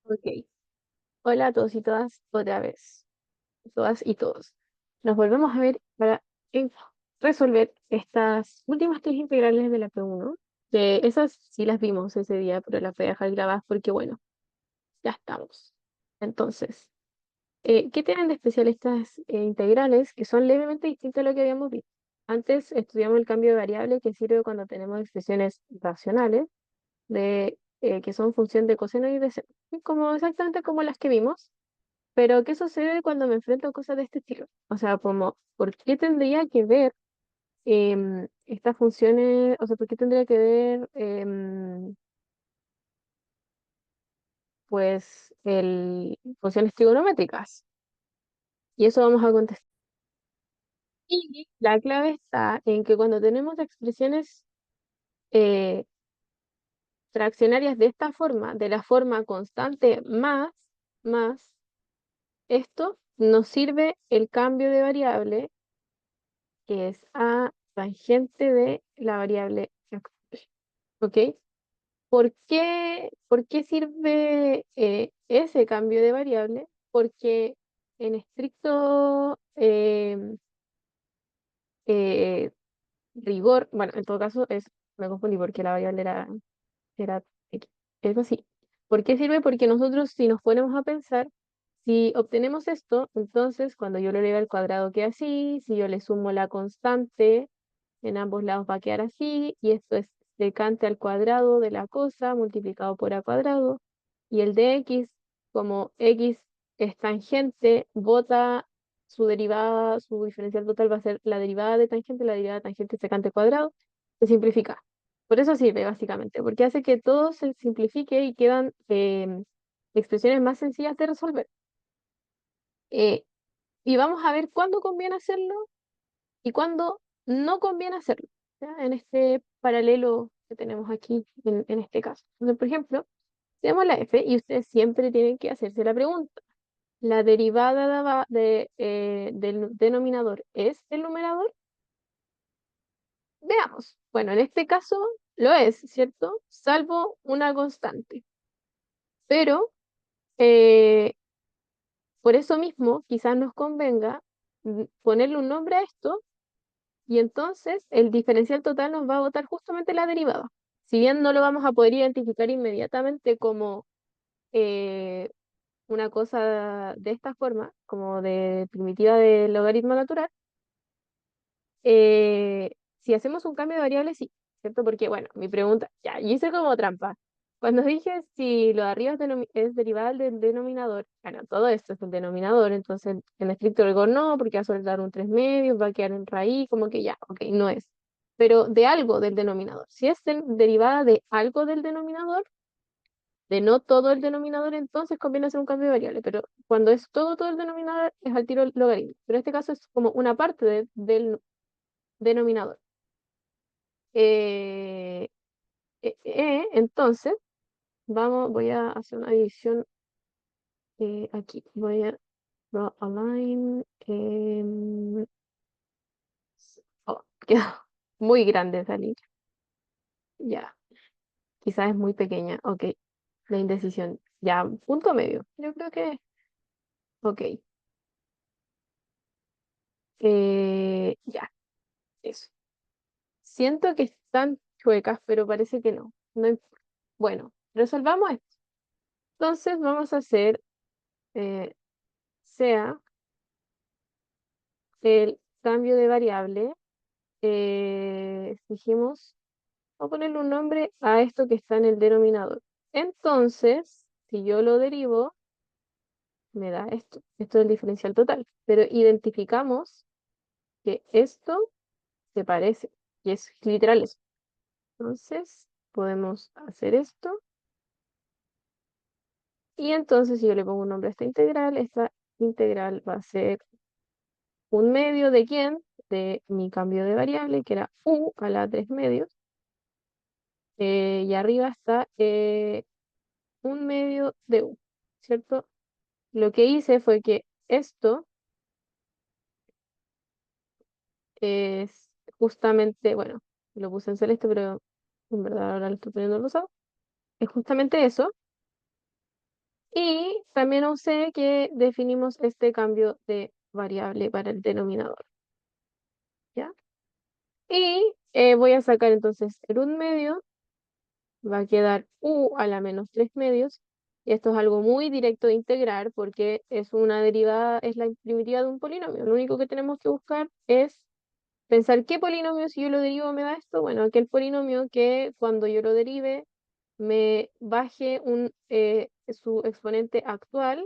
Ok. Hola a todos y todas, otra vez. Todas y todos. Nos volvemos a ver para en- resolver estas últimas tres integrales de la P1. De esas sí las vimos ese día, pero las voy a dejar grabadas porque, bueno, ya estamos. Entonces, ¿qué tienen de especial estas integrales que son levemente distintas a lo que habíamos visto? Antes estudiamos el cambio de variable que sirve cuando tenemos expresiones racionales que son función de coseno y de seno, como exactamente como las que vimos. Pero, ¿qué sucede cuando me enfrento a cosas de este estilo? O sea, como, ¿por qué tendría que ver estas funciones? O sea, ¿por qué tendría que ver, pues, funciones trigonométricas? Y eso vamos a contestar. Y la clave está en que cuando tenemos expresiones eh, fraccionarias de esta forma, de la forma constante más, esto nos sirve el cambio de variable que es a tangente de la variable actual. ¿Ok? ¿Por qué sirve ese cambio de variable? Porque en estricto eh, rigor, bueno, en todo caso me confundí porque la variable era X. Es así. ¿Por qué sirve? Porque nosotros si nos ponemos a pensar, si obtenemos esto, entonces cuando yo lo eleve al cuadrado queda así, si yo le sumo la constante, en ambos lados va a quedar así, y esto es secante al cuadrado de la cosa multiplicado por a cuadrado, y el de x, como x es tangente, bota su derivada, su diferencial total va a ser la derivada de tangente secante al cuadrado, se simplifica. Por eso sirve, básicamente, porque hace que todo se simplifique y quedan expresiones más sencillas de resolver. Eh, y vamos a ver cuándo conviene hacerlo y cuándo no conviene hacerlo, ¿ya? En este paralelo que tenemos aquí, en este caso. Entonces, por ejemplo, tenemos la f y ustedes siempre tienen que hacerse la pregunta. ¿La derivada del denominador es el numerador? Veamos. Bueno, en este caso lo es, ¿cierto? Salvo una constante. Pero eh, por eso mismo, quizás nos convenga ponerle un nombre a esto. Y entonces el diferencial total nos va a botar justamente la derivada. Si bien no lo vamos a poder identificar inmediatamente como eh, una cosa de esta forma, como de primitiva del logaritmo natural, si hacemos un cambio de variable, sí, ¿cierto? Porque, bueno, mi pregunta, ya, yo hice como trampa. Cuando dije si lo de arriba es derivada del denominador, bueno, todo esto es el denominador, entonces en estricto rigor no, porque va a soltar un 3 medios, va a quedar en raíz, como que ya, ok, no es. Pero de algo del denominador. Si es derivada de algo del denominador, de no todo el denominador, entonces conviene hacer un cambio de variable, pero cuando es todo el denominador, es al tiro el logaritmo. Pero en este caso es como una parte del denominador. Eh, entonces, voy a hacer una división aquí. Voy a draw a line. Oh, quedó muy grande esa línea. Ya, quizás es muy pequeña. Ok, la indecisión. Ya, punto medio. Yo creo que, ok. Ya, eso. Siento que están chuecas, pero parece que no. No importa. Bueno, resolvamos esto. Entonces vamos a hacer eh, sea el cambio de variable. Dijimos, voy a ponerle un nombre a esto que está en el denominador. Entonces, si yo lo derivo, me da esto. Esto es el diferencial total. Pero identificamos que esto se parece. Y es literal eso. Entonces, podemos hacer esto. Y entonces, si yo le pongo un nombre a esta integral va a ser un medio de quién? De mi cambio de variable, que era u a la 3 medios. Y arriba está un medio de u, ¿cierto? Lo que hice fue que esto es justamente, bueno, lo puse en celeste, pero en verdad ahora lo estoy poniendo en rosado. Es justamente eso. Y también usé que definimos este cambio de variable para el denominador, ¿ya? Y voy a sacar entonces el 1/2, va a quedar u a la menos 3/2. Y esto es algo muy directo de integrar porque es una derivada, es la primitiva de un polinomio. Lo único que tenemos que buscar es pensar qué polinomio, si yo lo derivo, me da esto. Bueno, aquel polinomio que cuando yo lo derive me baje su exponente actual,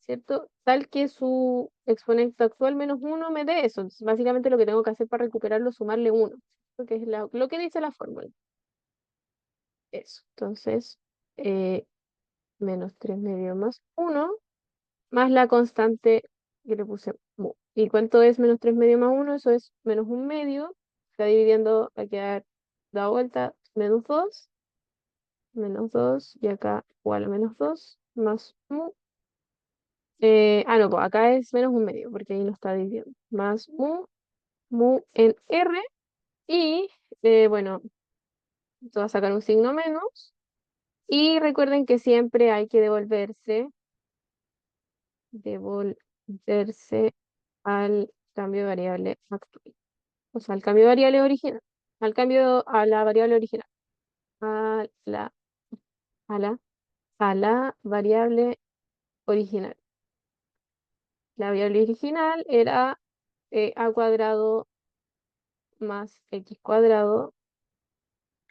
¿cierto? Tal que su exponente actual menos uno me dé eso. Entonces, básicamente lo que tengo que hacer para recuperarlo es sumarle uno, ¿cierto? Que es lo que dice la fórmula. Eso. Entonces, eh, menos 3/2 más uno más la constante que le puse mu. ¿Y cuánto es menos 3/2 más uno? Eso es menos 1/2. Está dividiendo, va a quedar da vuelta, menos dos, y acá igual a menos 2 más mu. No, pues acá es menos 1/2, porque ahí no está dividiendo. Más mu en R, y bueno, esto va a sacar un signo menos. Y recuerden que siempre hay que devolverse al cambio de variable actual. O sea, al cambio de variable original. Al cambio a la variable original. A la, a la, a la variable original. La variable original era a cuadrado más x cuadrado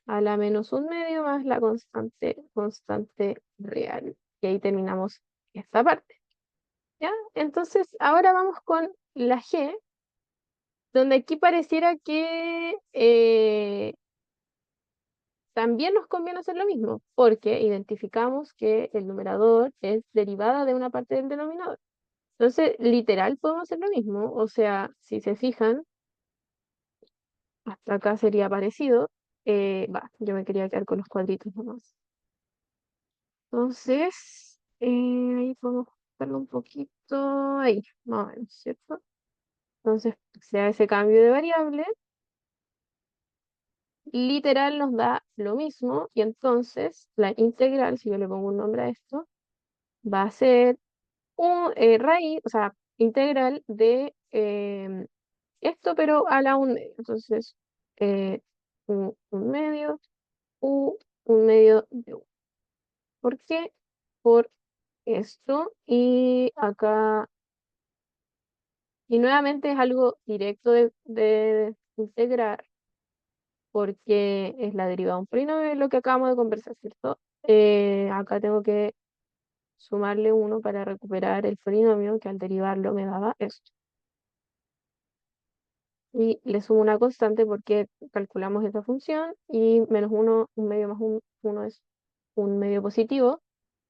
a la menos 1/2 más la constante real. Y ahí terminamos esta parte. ¿Ya? Entonces, ahora vamos con la g, donde aquí pareciera que también nos conviene hacer lo mismo, porque identificamos que el numerador es derivada de una parte del denominador. Entonces, literal, podemos hacer lo mismo. O sea, si se fijan, hasta acá sería parecido. Yo me quería quedar con los cuadritos nomás. Entonces, ahí podemos buscarlo un poquito, ahí, más o menos, ¿cierto? Entonces, sea ese cambio de variable, literal nos da lo mismo, y entonces la integral, si yo le pongo un nombre a esto, va a ser raíz, o sea, integral de esto, pero a la 1/2. Entonces, un medio, u 1/2 de u. ¿Por qué? Por esto. Y acá, y nuevamente es algo directo de integrar, porque es la derivada de un polinomio, es lo que acabamos de conversar, ¿cierto? Acá tengo que sumarle uno para recuperar el polinomio que al derivarlo me daba esto. Y le sumo una constante porque calculamos esta función, y menos uno, 1/2 más uno es 1/2 positivo.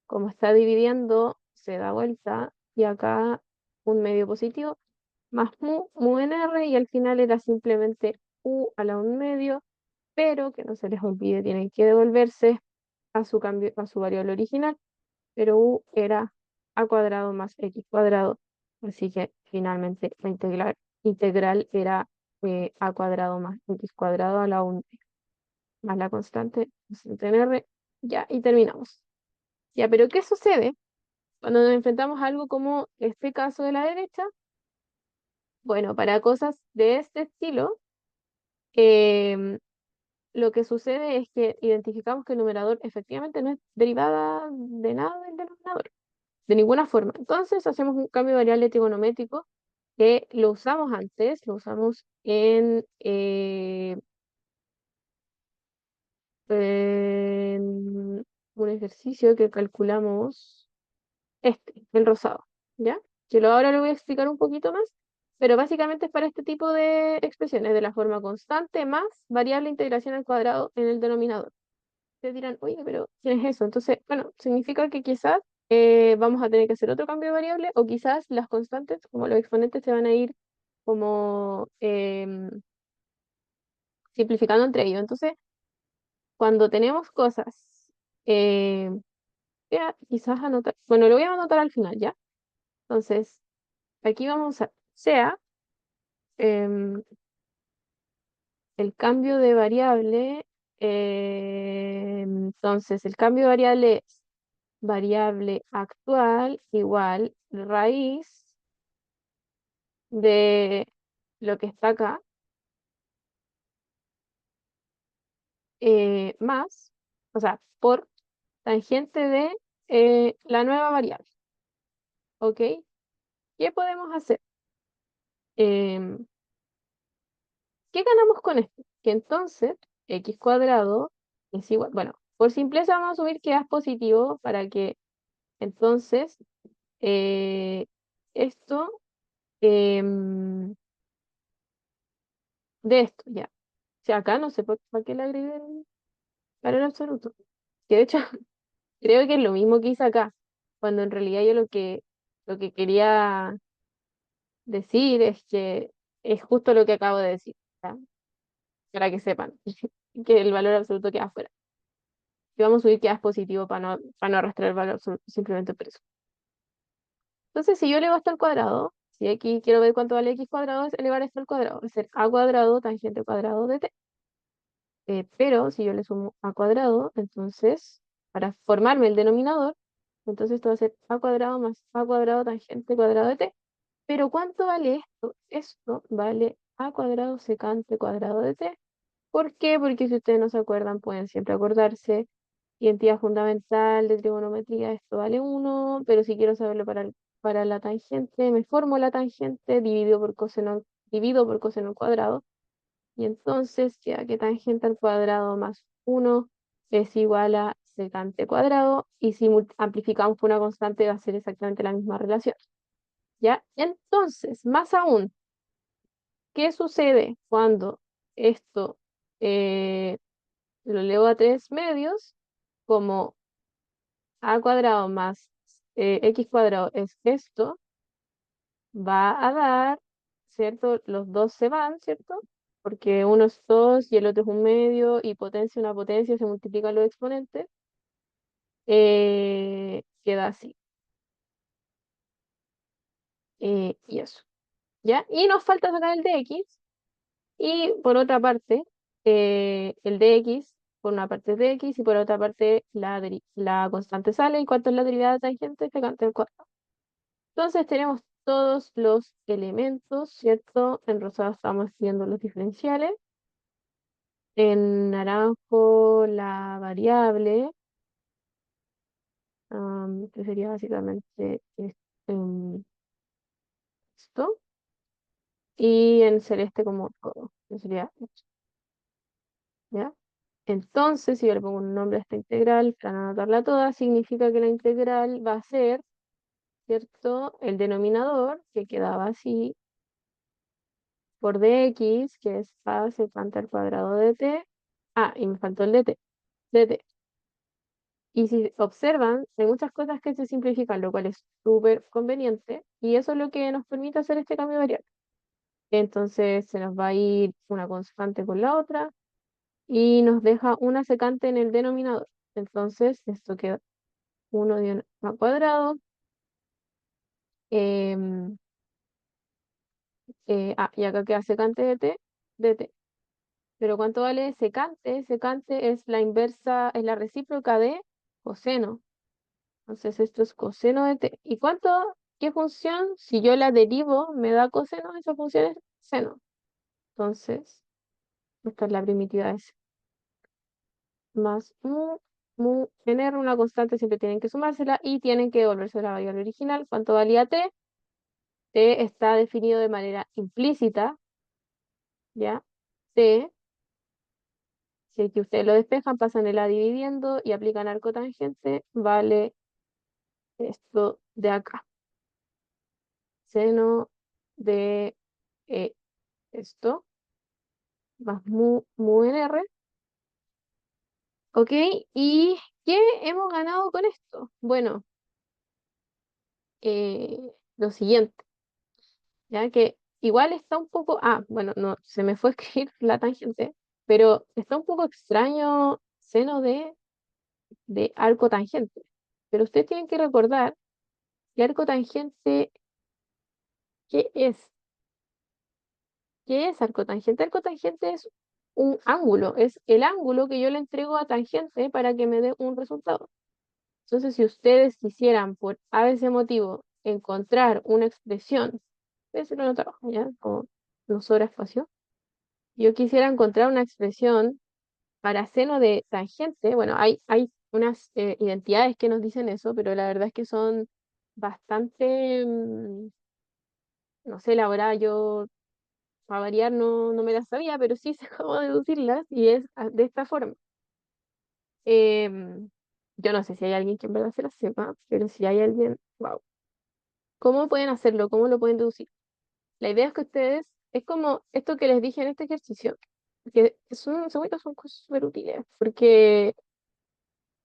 Como está dividiendo, se da vuelta, y acá 1/2 positivo más mu en R, y al final era simplemente u a la 1/2, pero que no se les olvide, tienen que devolverse a su cambio, a su variable original, pero u era a cuadrado más x cuadrado, así que finalmente la integral era a cuadrado más x cuadrado a la 1 más la constante en R, ya, y terminamos. Ya, pero ¿qué sucede cuando nos enfrentamos a algo como este caso de la derecha? Bueno, para cosas de este estilo, em, lo que sucede es que identificamos que el numerador efectivamente no es derivada de nada del denominador, de ninguna forma. Entonces hacemos un cambio de variable trigonométrico que lo usamos antes, lo usamos en un ejercicio que calculamos, el rosado, ¿ya? Ahora lo voy a explicar un poquito más, pero básicamente es para este tipo de expresiones de la forma constante más variable integración al cuadrado en el denominador. Ustedes dirán, oye, pero ¿qué es eso? Entonces, bueno, significa que quizás vamos a tener que hacer otro cambio de variable, o quizás las constantes, como los exponentes, se van a ir como simplificando entre ellos. Entonces, cuando tenemos cosas, eh, quizás anotar, bueno, lo voy a anotar al final, ¿ya? Entonces, aquí vamos a, sea, em, el cambio de variable, entonces el cambio de variable es variable actual igual raíz de lo que está acá más, o sea, por tangente de la nueva variable. ¿Ok? ¿Qué podemos hacer? Em, ¿Qué ganamos con esto? Que entonces x cuadrado es igual, bueno, por simpleza vamos a asumir que A es positivo para que entonces eh, esto em, de esto, ya. O sea, acá no sé por qué le agregué el valor absoluto. Que de hecho creo que es lo mismo que hice acá, cuando en realidad yo lo que quería decir es que es justo lo que acabo de decir, ¿ya? Para que sepan que el valor absoluto queda afuera. Y vamos a subir que A es positivo para no arrastrar el valor absoluto, simplemente por eso. Entonces, si yo elevo esto al cuadrado, si aquí quiero ver cuánto vale x cuadrado, es elevar esto al cuadrado, va a ser a cuadrado tangente cuadrado de t. Pero si yo le sumo a cuadrado, entonces, para formarme el denominador, entonces esto va a ser a cuadrado más a cuadrado tangente cuadrado de t. Pero ¿cuánto vale esto? Esto vale a cuadrado secante cuadrado de t. ¿Por qué? Porque si ustedes no se acuerdan, pueden siempre acordarse. Identidad fundamental de trigonometría, esto vale 1, pero si quiero saberlo para la tangente, me formo la tangente, divido por coseno al cuadrado, y entonces ya que tangente al cuadrado más 1 es igual a secante cuadrado, y si amplificamos por una constante va a ser exactamente la misma relación. ¿Ya? Entonces, más aún, ¿qué sucede cuando esto eh, lo elevo a 3 medios? Como a cuadrado más x cuadrado es esto, va a dar, ¿cierto? Los dos se van, ¿cierto? Porque uno es 2 y el otro es un medio, y potencia una potencia, se multiplican los exponentes, queda así. Y eso, ¿ya? Y nos falta sacar el dx, y por otra parte, el dx, por una parte es dx, y por otra parte la constante sale, y cuánto es la derivada de tangente, secante al cuadrado. Entonces tenemos todos los elementos, ¿cierto? En rosado estamos viendo los diferenciales. En naranjo la variable, que sería básicamente esto. Y en celeste como todo, que sería esto, ¿ya? Entonces, si yo le pongo un nombre a esta integral para no anotarla toda, significa que la integral va a ser, ¿cierto? El denominador, que quedaba así, por dx, que es a secante al cuadrado de t. Ah, y me faltó el dt. Y si observan, hay muchas cosas que se simplifican, lo cual es súper conveniente, y eso es lo que nos permite hacer este cambio de variable. Entonces se nos va a ir una constante con la otra y nos deja una secante en el denominador. Entonces esto queda 1 de a cuadrado. em, y acá queda secante de t. Pero ¿cuánto vale secante? Secante es la inversa, es la recíproca de coseno. Entonces esto es coseno de t. ¿Y qué función? Si yo la derivo, me da coseno, esa función es seno. Entonces, esta es la primitiva de s. Más mu, en R, una constante, siempre tienen que sumársela y tienen que devolverse la variable original. ¿Cuánto valía t? T está definido de manera implícita, ¿ya? T, si es que ustedes lo despejan, pasan el A dividiendo y aplican arco tangente, vale esto de acá. Seno de esto, más mu en R. ¿Ok? ¿Y qué hemos ganado con esto? Bueno, lo siguiente, ya que igual está un poco, bueno, no, se me fue a escribir la tangente, pero está un poco extraño seno de arco tangente. Pero ustedes tienen que recordar que arco tangente, ¿qué es? ¿Qué es arco tangente? Arco tangente es un ángulo, es el ángulo que yo le entrego a tangente para que me dé un resultado. Entonces, si ustedes quisieran por a ese motivo encontrar una expresión, eso no trabajo, ¿ya? Como no sobra espacio. Yo quisiera encontrar una expresión para seno de tangente. Bueno, hay unas identidades que nos dicen eso, pero la verdad es que son bastante, no sé, elaboradas. Yo, para variar, no me las sabía, pero sí sé cómo deducirlas y es de esta forma. Em, yo no sé si hay alguien que en verdad se las sepa, pero si hay alguien, wow. ¿Cómo pueden hacerlo? ¿Cómo lo pueden deducir? La idea es que ustedes, es como esto que les dije en este ejercicio, que son, según yo, son cosas súper útiles, porque,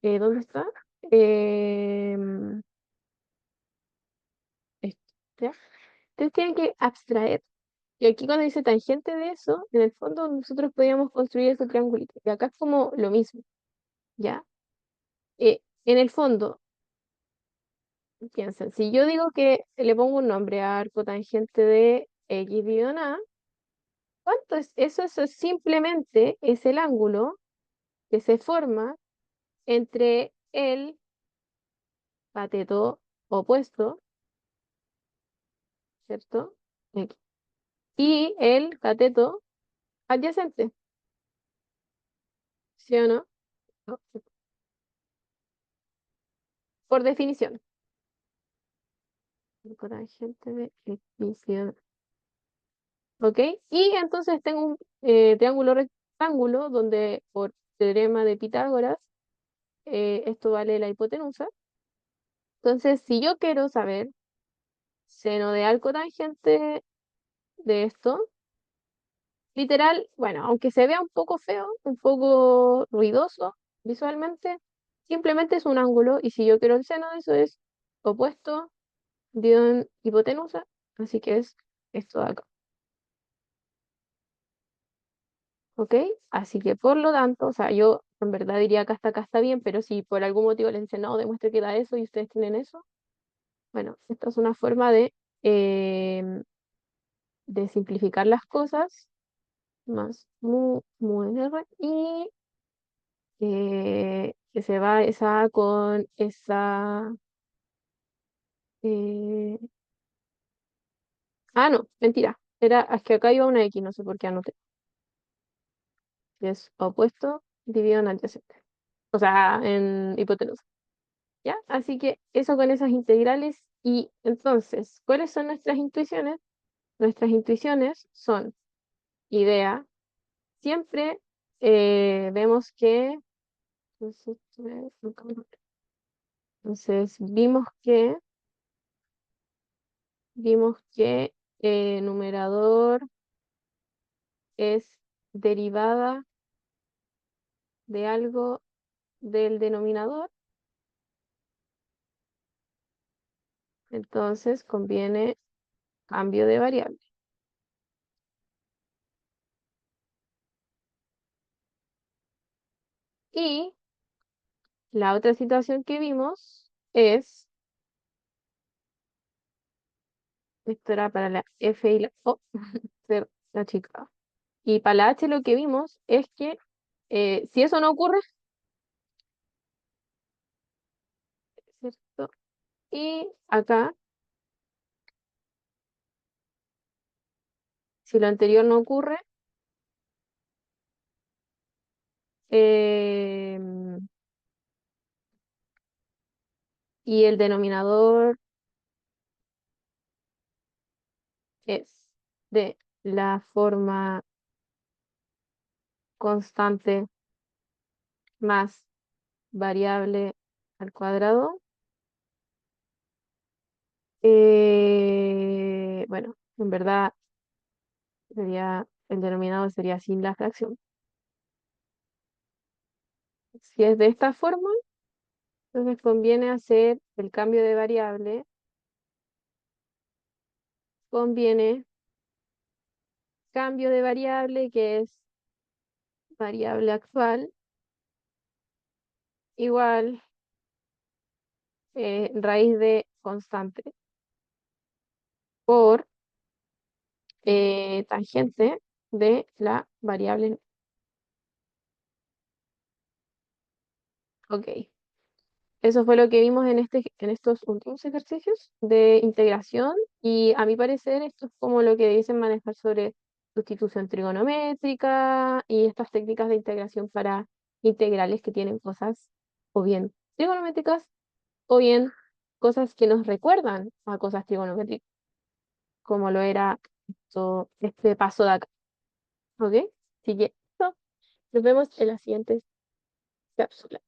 ¿dónde está? Em, esto, ¿ya? Ustedes tienen que abstraer. Y aquí cuando dice tangente de eso, en el fondo nosotros podíamos construir ese triangulito. Y acá es como lo mismo, ¿ya? En el fondo, piensen, si yo digo que le pongo un nombre a arco tangente de X dividido en A, ¿cuánto es? Eso es simplemente es el ángulo que se forma entre el cateto opuesto, ¿cierto? X, y el cateto adyacente, ¿sí o no? No, por definición. El cotangente de X, ¿sí o no? ¿Ok? Y entonces tengo un triángulo rectángulo donde por teorema de Pitágoras esto vale la hipotenusa. Entonces, si yo quiero saber seno de arco tangente de esto, literal, bueno, aunque se vea un poco feo, un poco ruidoso visualmente, simplemente es un ángulo y si yo quiero el seno de eso es opuesto dividido en hipotenusa, así que es esto de acá, ¿ok? Así que por lo tanto, o sea, yo en verdad diría que hasta acá está bien, pero si por algún motivo les dicen, no, demuestre que da eso y ustedes tienen eso, bueno, esta es una forma em, de simplificar las cosas más mu R y que se va esa con esa. eh, no, mentira. Es que acá iba una X, no sé por qué anoté. Es opuesto dividido en adyacente. O sea, en hipotenusa. ¿Ya? Así que eso con esas integrales. Y entonces, ¿cuáles son nuestras intuiciones? Nuestras intuiciones son idea. Siempre vemos que. Entonces, vimos que numerador es derivada de algo del denominador, entonces conviene cambio de variable. Y la otra situación que vimos es, esto era para la F y la O, ser la chica. Y para la H lo que vimos es que si eso no ocurre, ¿cierto? Y acá, si lo anterior no ocurre, em, y el denominador es de la forma constante más variable al cuadrado. Bueno, en verdad el denominador sería sin la fracción. Si es de esta forma, entonces conviene hacer el cambio de variable, conviene cambio de variable que es variable actual igual raíz de constante por tangente de la variable. Ok. eso fue lo que vimos en estos últimos ejercicios de integración y a mi parecer esto es como lo que dicen manejar sobre sustitución trigonométrica y estas técnicas de integración para integrales que tienen cosas o bien trigonométricas o bien cosas que nos recuerdan a cosas trigonométricas, como lo era este paso de acá. ¿Ok? Así que eso, nos vemos en la siguiente cápsula.